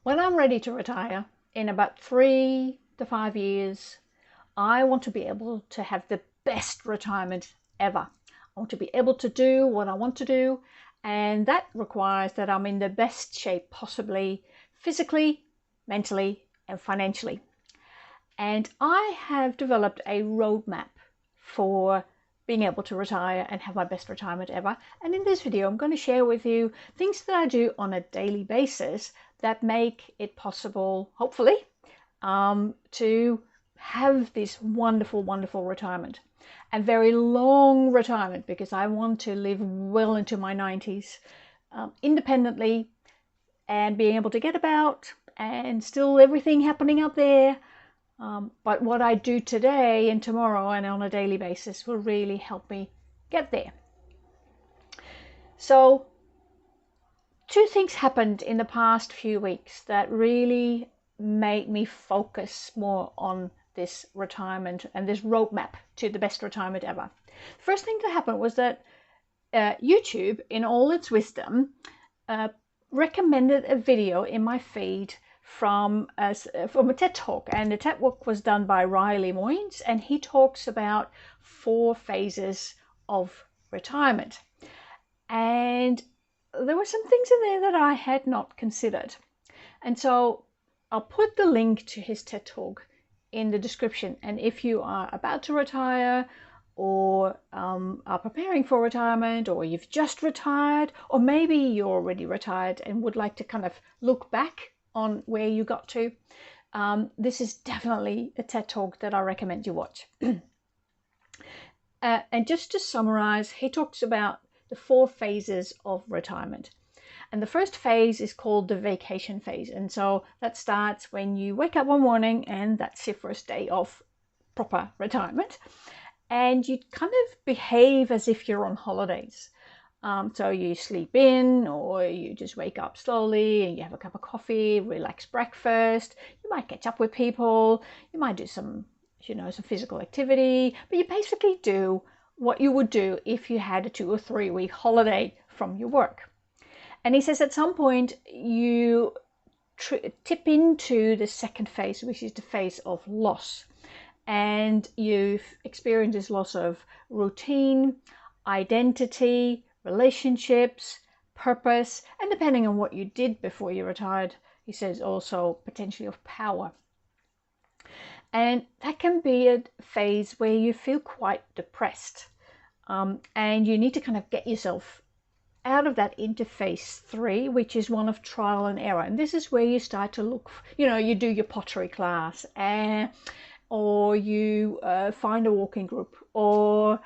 When I'm ready to retire in about 3 to 5 years, I want to be able to have the best retirement ever. I want to be able to do what I want to do, and that requires that I'm in the best shape possibly, physically, mentally, and financially. And I have developed a roadmap for being able to retire and have my best retirement ever. And in this video, I'm going to share with you things that I do on a daily basis that make it possible, hopefully, to have this wonderful, wonderful retirement. A very long retirement, because I want to live well into my 90s independently and being able to get about and still everything happening out there. But what I do today and tomorrow and on a daily basis will really help me get there. So, two things happened in the past few weeks that really made me focus more on this retirement and this roadmap to the best retirement ever. First thing that happened was that YouTube, in all its wisdom, recommended a video in my feed from a TED Talk, and the TED Talk was done by Riley Moynes, and he talks about 4 phases of retirement. And there were some things in there that I had not considered. And so I'll put the link to his TED Talk in the description. And if you are about to retire, or are preparing for retirement, or you've just retired, or maybe you're already retired and would like to kind of look back on where you got to, this is definitely a TED Talk that I recommend you watch. And just to summarize, he talks about the 4 phases of retirement. And the first phase is called the vacation phase. And so that starts when you wake up one morning and that's your first day of proper retirement. And you kind of behave as if you're on holidays. So you sleep in, or you just wake up slowly and you have a cup of coffee, relaxed breakfast. You might catch up with people. You might do some physical activity, but you basically do what you would do if you had a 2 or 3 week holiday from your work. And he says at some point you tip into the second phase, which is the phase of loss. And you've experienced this loss of routine, identity, relationships, purpose, and depending on what you did before you retired, he says also potentially of power. And that can be a phase where you feel quite depressed, and you need to kind of get yourself out of that into phase 3, which is one of trial and error. And this is where you start to look, you do your pottery class, or you find a walking group, or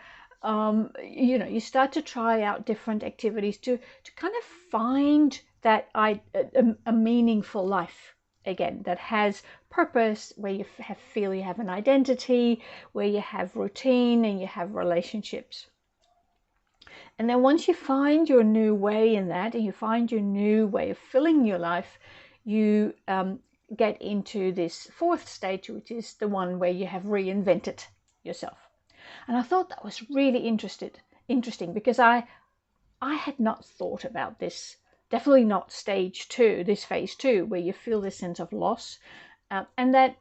you start to try out different activities to kind of find that a meaningful life again, that has purpose, where you feel you have an identity, where you have routine and you have relationships. And then once you find your new way in that, and you find your new way of filling your life, you get into this 4th stage, which is the one where you have reinvented yourself. And I thought that was really interesting, because I had not thought about this. Definitely not stage 2, this phase 2, where you feel this sense of loss. And that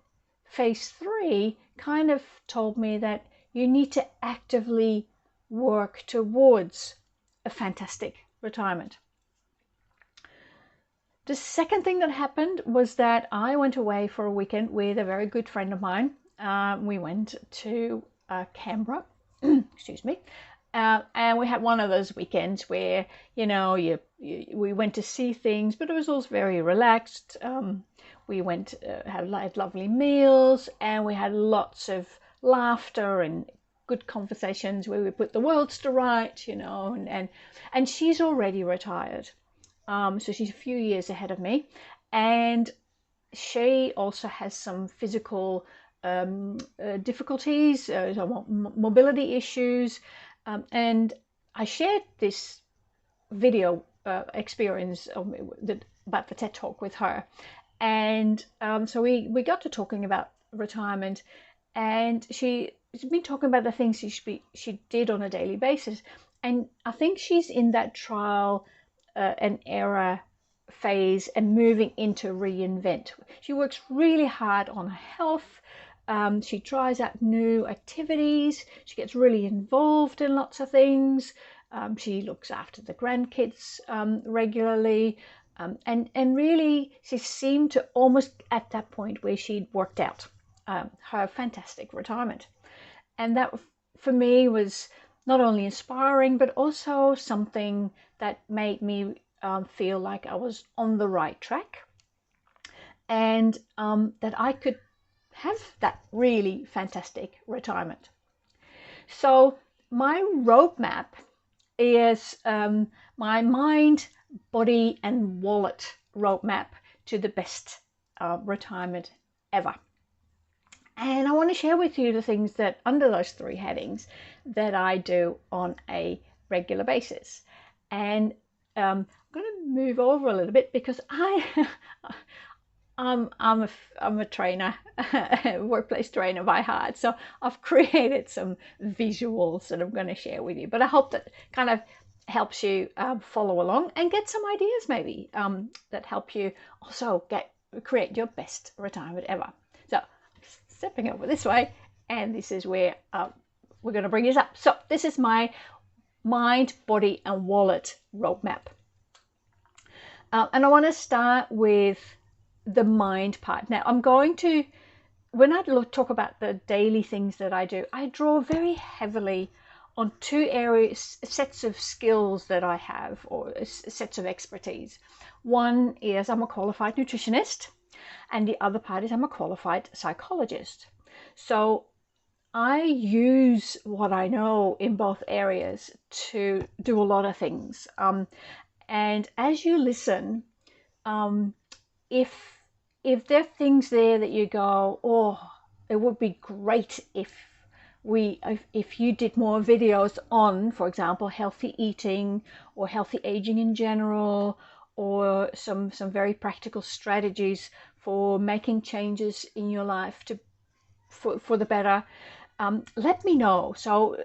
phase 3 kind of told me that you need to actively work towards a fantastic retirement. The second thing that happened was that I went away for a weekend with a very good friend of mine. We went to Canberra, excuse me, and we had one of those weekends where we went to see things, but it was also very relaxed. We went had lovely meals, and we had lots of laughter and good conversations where we put the worlds to right, and she's already retired. So she's a few years ahead of me, and she also has some physical difficulties, mobility issues, and I shared this video experience about the TED Talk with her, and so we got to talking about retirement, and she's been talking about the things she did on a daily basis, and I think she's in that trial and error phase and moving into reinvent. She works really hard on her health. She tries out new activities. She gets really involved in lots of things. She looks after the grandkids regularly. And really, she seemed to almost at that point where she'd worked out her fantastic retirement. And that for me was not only inspiring, but also something that made me feel like I was on the right track, and that I could have that really fantastic retirement. So my roadmap is my mind, body, and wallet roadmap to the best retirement ever. And I want to share with you the things that under those 3 headings that I do on a regular basis. And I'm going to move over a little bit because I'm a trainer, a workplace trainer by heart. So I've created some visuals that I'm going to share with you. But I hope that kind of helps you follow along and get some ideas maybe that help you also create your best retirement ever. So stepping over this way, and this is where we're going to bring this up. So this is my mind, body, and wallet roadmap. And I want to start with the mind part. Now, I'm going to, when I talk about the daily things that I do, I draw very heavily on 2 areas, sets of skills that I have, or sets of expertise. One is I'm a qualified nutritionist, and the other part is I'm a qualified psychologist. So I use what I know in both areas to do a lot of things. And as you listen, if there are things there that you go, oh, it would be great if you did more videos on, for example, healthy eating or healthy aging in general, or some very practical strategies for making changes in your life for the better, let me know. So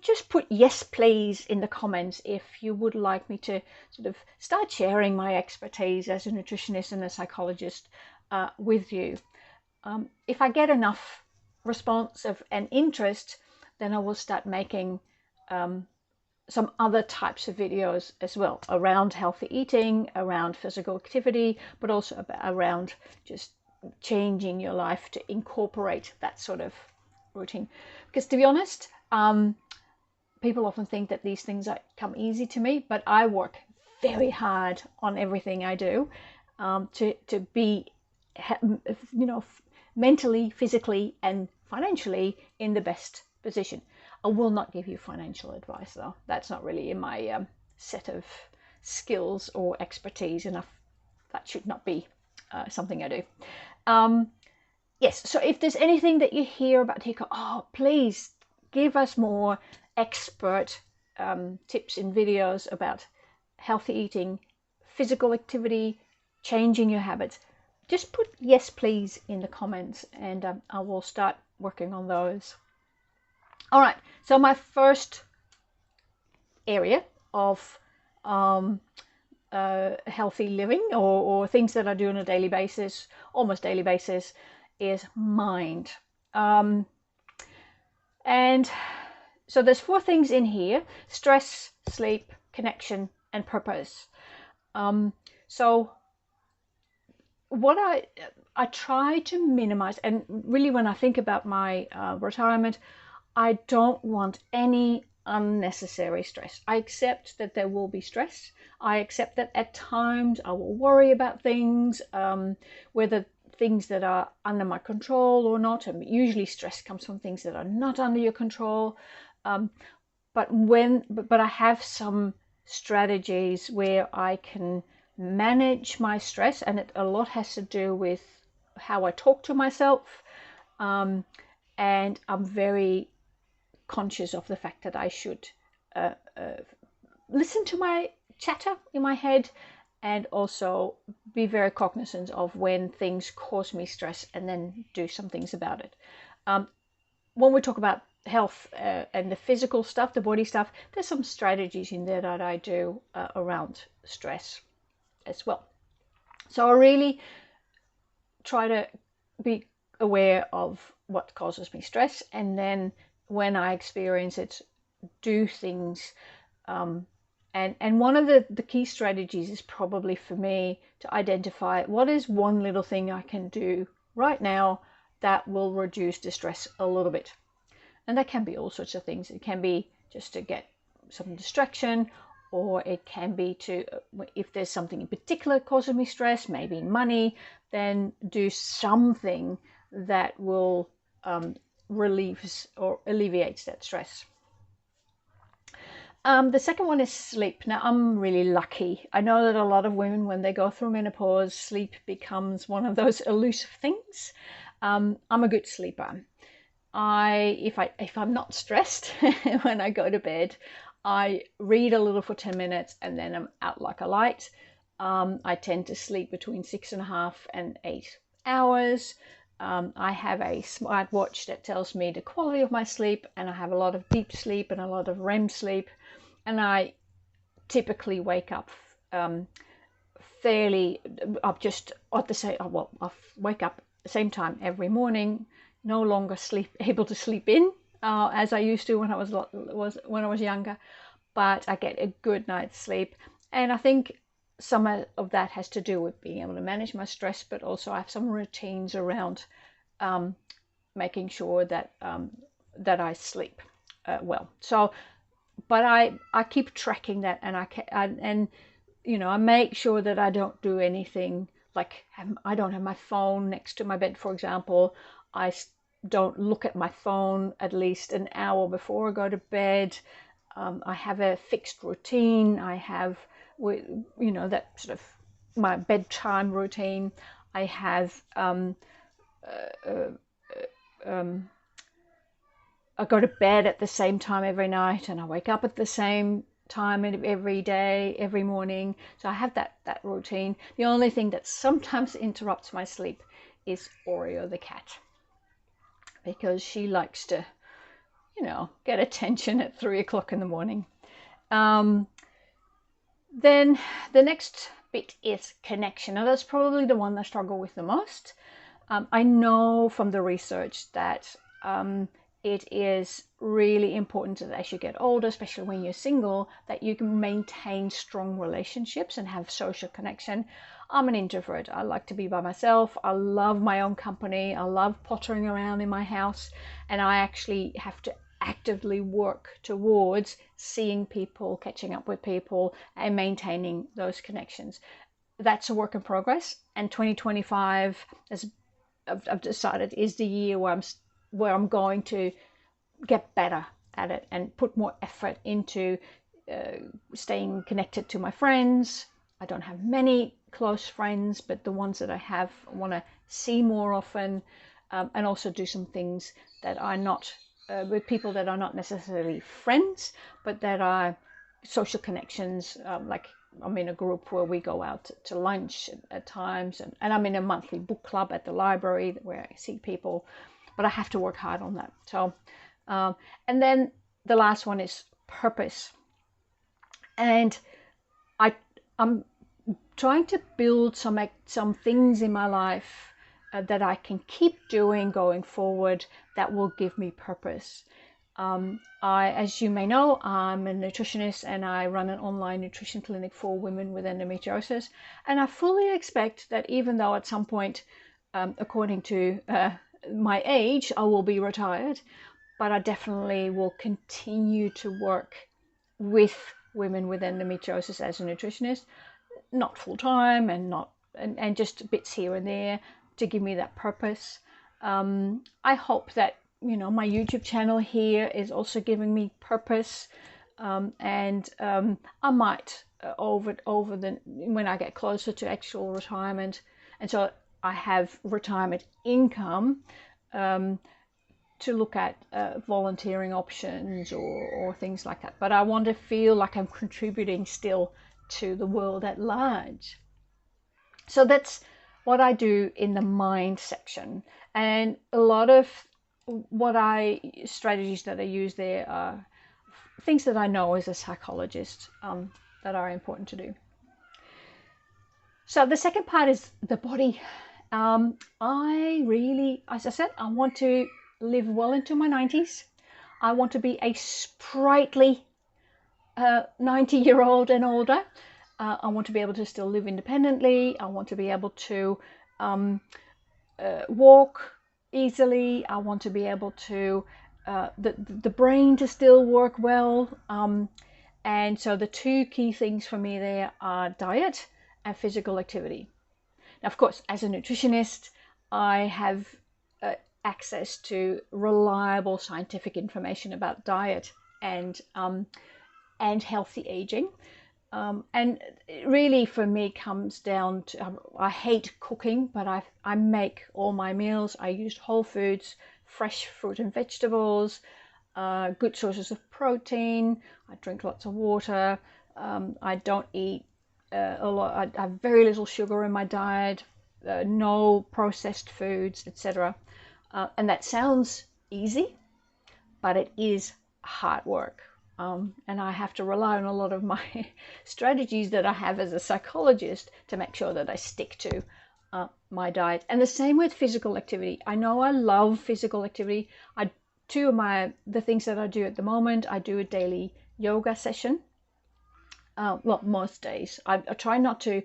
just put yes please in the comments if you would like me to sort of start sharing my expertise as a nutritionist and a psychologist with you. If I get enough response and interest, then I will start making some other types of videos as well around healthy eating, around physical activity, but also around just changing your life to incorporate that sort of routine. Because to be honest, people often think that these things come easy to me, but I work very hard on everything I do to be, mentally, physically, and financially in the best position. I will not give you financial advice, though. That's not really in my set of skills or expertise enough. That should not be something I do. Yes, so if there's anything that you hear about, you go, oh, please give us more expert tips and videos about healthy eating, physical activity, changing your habits, just put yes, please in the comments, and I will start working on those. All right, so my first area of healthy living or things that I do on a daily basis, almost daily basis, is mind. And so there's 4 things in here: stress, sleep, connection, and purpose. So what I try to minimize, and really when I think about my retirement, I don't want any unnecessary stress. I accept that there will be stress. I accept that at times I will worry about things, whether things that are under my control or not. And usually stress comes from things that are not under your control. But I have some strategies where I can manage my stress, and a lot has to do with how I talk to myself. And I'm very conscious of the fact that I should listen to my chatter in my head, and also be very cognizant of when things cause me stress and then do some things about it. When we talk about health and the physical stuff, the body stuff, there's some strategies in there that I do around stress. as well. So I really try to be aware of what causes me stress, and then when I experience it, do things. And one of the key strategies is probably for me to identify what is one little thing I can do right now that will reduce the stress a little bit. And that can be all sorts of things. It can be just to get some distraction, or it can be to, if there's something in particular causing me stress, maybe money, then do something that will relieves or alleviates that stress. The second one is sleep. Now, I'm really lucky. I know that a lot of women, when they go through menopause, sleep becomes one of those elusive things. I'm a good sleeper. If I'm not stressed when I go to bed, I read a little for 10 minutes and then I'm out like a light. I tend to sleep between 6.5 and 8 hours. I have a smartwatch that tells me the quality of my sleep, and I have a lot of deep sleep and a lot of REM sleep. And I typically wake up I'll just at the same, well, I wake up at the same time every morning. No longer able to sleep in as I used to when I was younger, but I get a good night's sleep. And I think some of that has to do with being able to manage my stress, but also I have some routines around making sure that that I sleep well. So, but I keep tracking that, and I make sure that I don't do anything like I don't have my phone next to my bed, for example. I don't look at my phone at least an hour before I go to bed. I have a fixed routine. I have, that sort of my bedtime routine. I have, I go to bed at the same time every night, and I wake up at the same time every day, every morning. So I have that routine. The only thing that sometimes interrupts my sleep is Oreo the cat, because she likes to, get attention at 3 o'clock in the morning. Then the next bit is connection. Now that's probably the one I struggle with the most. I know from the research that it is really important that as you get older, especially when you're single, that you can maintain strong relationships and have social connection. I'm an introvert. I like to be by myself. I love my own company. I love pottering around in my house, and I actually have to actively work towards seeing people, catching up with people, and maintaining those connections. That's a work in progress, and 2025, as I've decided, is the year where I'm going to get better at it and put more effort into staying connected to my friends. I don't have many close friends, but the ones that I have, I want to see more often, and also do some things that are not with people that are not necessarily friends, but that are social connections. Like I'm in a group where we go out to lunch at times, and I'm in a monthly book club at the library where I see people, but I have to work hard on that. So, and then the last one is purpose. And I'm trying to build some things in my life that I can keep doing going forward that will give me purpose. As you may know, I'm a nutritionist, and I run an online nutrition clinic for women with endometriosis. And I fully expect that even though at some point, according to my age, I will be retired, but I definitely will continue to work with women with endometriosis as a nutritionist, not full time and just bits here and there to give me that purpose. I hope that my YouTube channel here is also giving me purpose, and I might when I get closer to actual retirement, and so I have retirement income, to look at volunteering options or things like that. But I want to feel like I'm contributing still to the world at large. So that's what I do in the mind section. And a lot of strategies that I use there are things that I know as a psychologist that are important to do. So the second part is the body. I really, as I said, I want to live well into my 90s. I want to be a sprightly 90-year-old and older. I want to be able to still live independently. I want to be able to walk easily. I want to be able to, the brain to still work well. And so the two key things for me there are diet and physical activity. Now, of course, as a nutritionist, I have access to reliable scientific information about diet and healthy aging. And it really, for me, comes down to, I hate cooking, but I make all my meals. I use whole foods, fresh fruit and vegetables, good sources of protein. I drink lots of water. I don't eat a lot. I have very little sugar in my diet, no processed foods, etc. And that sounds easy, but it is hard work. And I have to rely on a lot of my strategies that I have as a psychologist to make sure that I stick to my diet. And the same with physical activity. I know I love physical activity. Two of the things that I do at the moment, I do a daily yoga session. Well, most days. I try not to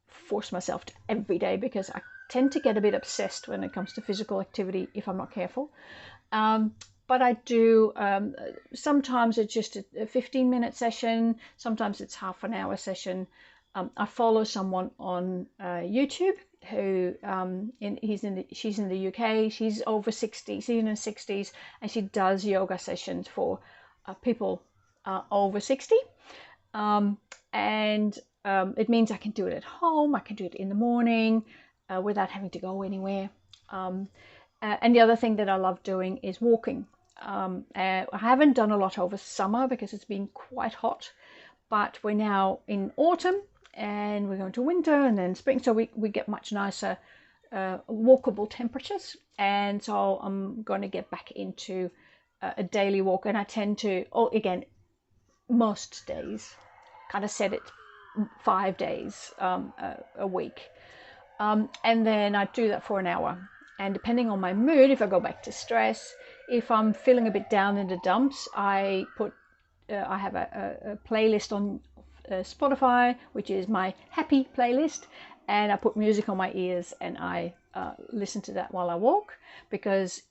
force myself to every day, because I tend to get a bit obsessed when it comes to physical activity if I'm not careful. But I do, sometimes it's just a 15-minute session, sometimes it's half an hour session. I follow someone on YouTube who, she's in the UK, she's over 60, she's in her 60s, and she does yoga sessions for people over 60. It means I can do it at home, I can do it in the morning without having to go anywhere. And the other thing that I love doing is walking. I haven't done a lot over summer because it's been quite hot, but we're now in autumn and we're going to winter and then spring, so we get much nicer walkable temperatures. And so I'm going to get back into a daily walk, and I tend to, again, most days, kind of set it 5 days a week, and then I do that for an hour. And depending on my mood, if I go back to stress, if I'm feeling a bit down in the dumps, I have a playlist on Spotify, which is my happy playlist, and I put music on my ears and I listen to that while I walk, because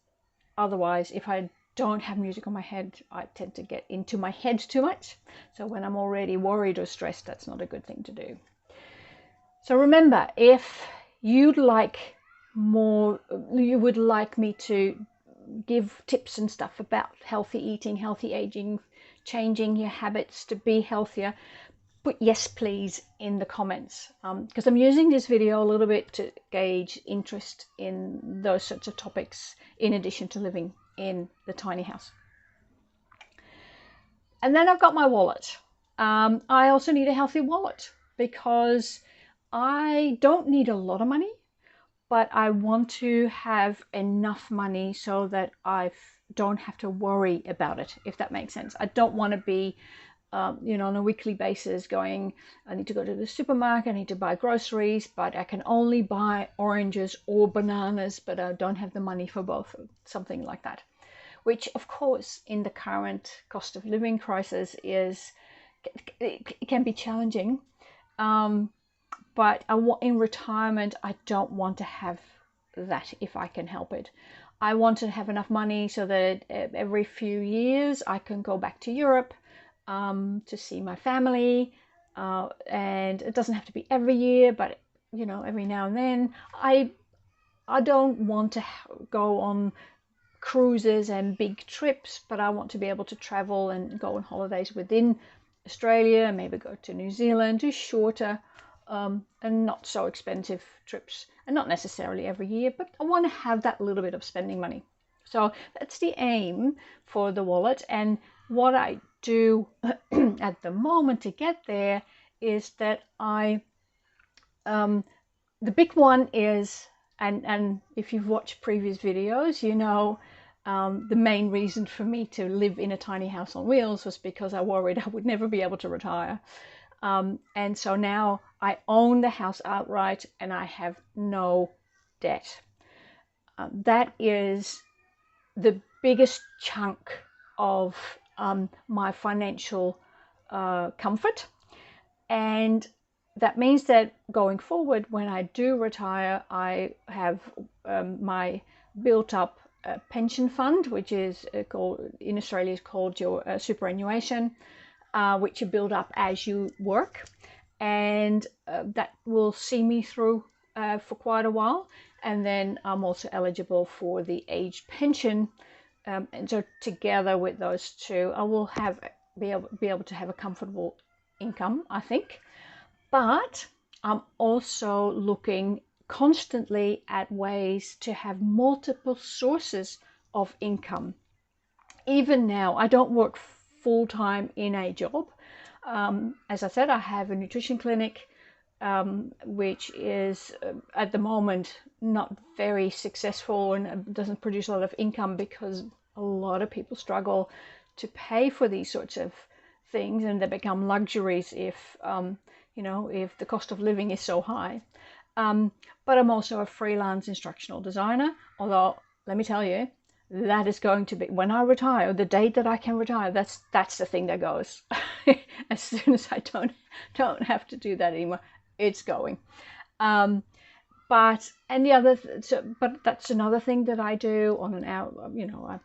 otherwise, if I don't have music on my head, I tend to get into my head too much. So when I'm already worried or stressed, that's not a good thing to do. So remember, if you'd like more, you would like me to give tips and stuff about healthy eating, healthy aging, changing your habits to be healthier, put yes please in the comments, because I'm using this video a little bit to gauge interest in those sorts of topics, in addition to living in the tiny house. And then I've got my wallet. I also need a healthy wallet, because I don't need a lot of money, but I want to have enough money so that I don't have to worry about it, if that makes sense. I don't want to be, on a weekly basis going, I need to go to the supermarket, I need to buy groceries, but I can only buy oranges or bananas, but I don't have the money for both, something like that. Which, of course, in the current cost of living crisis it can be challenging. But in retirement, I don't want to have that if I can help it. I want to have enough money so that every few years I can go back to Europe to see my family. And it doesn't have to be every year, but every now and then. I don't want to go on cruises and big trips, but I want to be able to travel and go on holidays within Australia, maybe go to New Zealand, do shorter and not so expensive trips, and not necessarily every year, but I want to have that little bit of spending money. So that's the aim for the wallet. And what I do at the moment to get there is that the big one is, and if you've watched previous videos, the main reason for me to live in a tiny house on wheels was because I worried I would never be able to retire. And so now I own the house outright and I have no debt. That is the biggest chunk of my financial comfort. And that means that going forward, when I do retire, I have my built up pension fund, which is called, in Australia, is called your superannuation, which you build up as you work. And that will see me through for quite a while. And then I'm also eligible for the age pension. And so together with those two, I will be able to have a comfortable income, I think. But I'm also looking constantly at ways to have multiple sources of income. Even now, I don't work full-time in a job. As I said, I have a nutrition clinic, which is at the moment not very successful and doesn't produce a lot of income because a lot of people struggle to pay for these sorts of things, and they become luxuries if if the cost of living is so high. But I'm also a freelance instructional designer, although let me tell you, that is going to be, when I retire, the date that I can retire, that's the thing that goes. As soon as I don't have to do that anymore, it's going. But that's another thing that I do on an hour.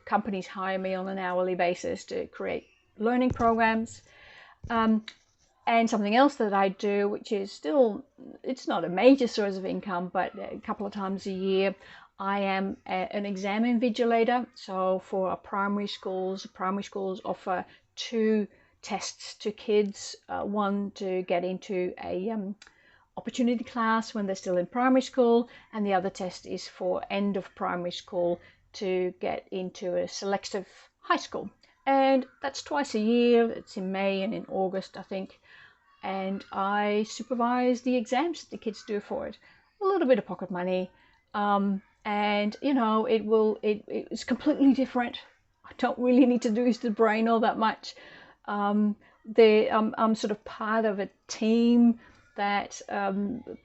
Companies hire me on an hourly basis to create learning programs. And something else that I do, which is still, it's not a major source of income, but a couple of times a year, I am an exam invigilator. So for primary schools offer 2 tests to kids. One to get into a opportunity class when they're still in primary school, and the other test is for end of primary school to get into a selective high school. And that's twice a year. It's in May and in August, I think. And I supervise the exams that the kids do for it. A little bit of pocket money. And it's completely different. I don't really need to use the brain all that much. I'm sort of part of a team that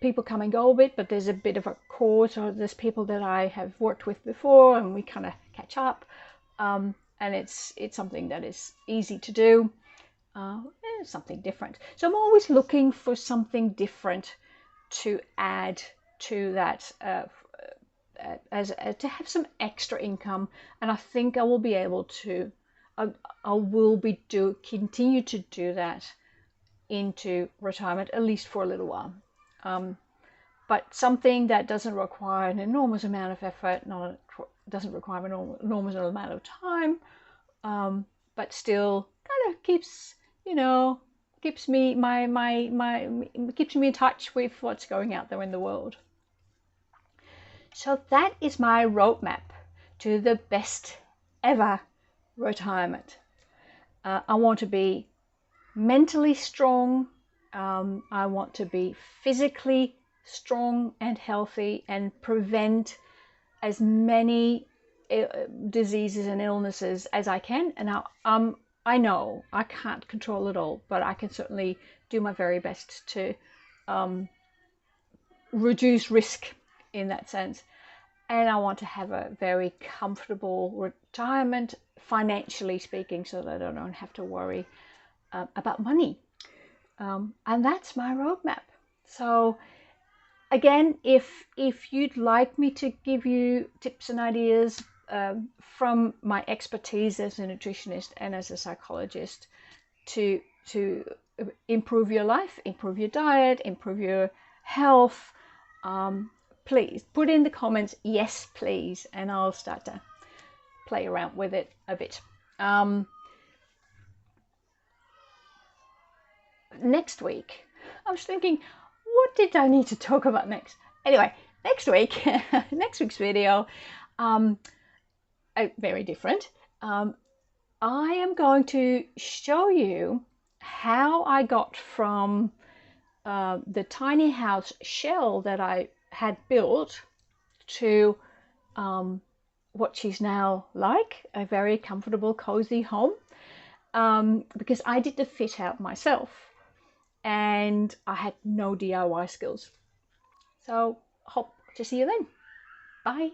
people come and go a bit, but there's a bit of a core. So there's people that I have worked with before, and we kind of catch up. And it's something that is easy to do. Something different. So I'm always looking for something different to add to that, to have some extra income. And I think I will be able to. I will continue to do that into retirement, at least for a little while. But something that doesn't require an enormous amount of effort, doesn't require an enormous amount of time, but still kind of keeps me keeps me in touch with what's going out there in the world. So that is my roadmap to the best ever retirement. I want to be mentally strong. I want to be physically strong and healthy and prevent as many diseases and illnesses as I can. And I know I can't control it all, but I can certainly do my very best to reduce risk in that sense. And I want to have a very comfortable retirement, financially speaking, so that I don't have to worry about money. And that's my roadmap. So again, if you'd like me to give you tips and ideas from my expertise as a nutritionist and as a psychologist to improve your life, improve your diet, improve your health, please put in the comments, yes please, and I'll start to play around with it a bit. Next week, I was thinking, what did I need to talk about next? Anyway, next week's video, very different. I am going to show you how I got from the tiny house shell that I had built to what she's now like, a very comfortable, cozy home, because I did the fit out myself. and I had no DIY skills. So hope to see you then. Bye.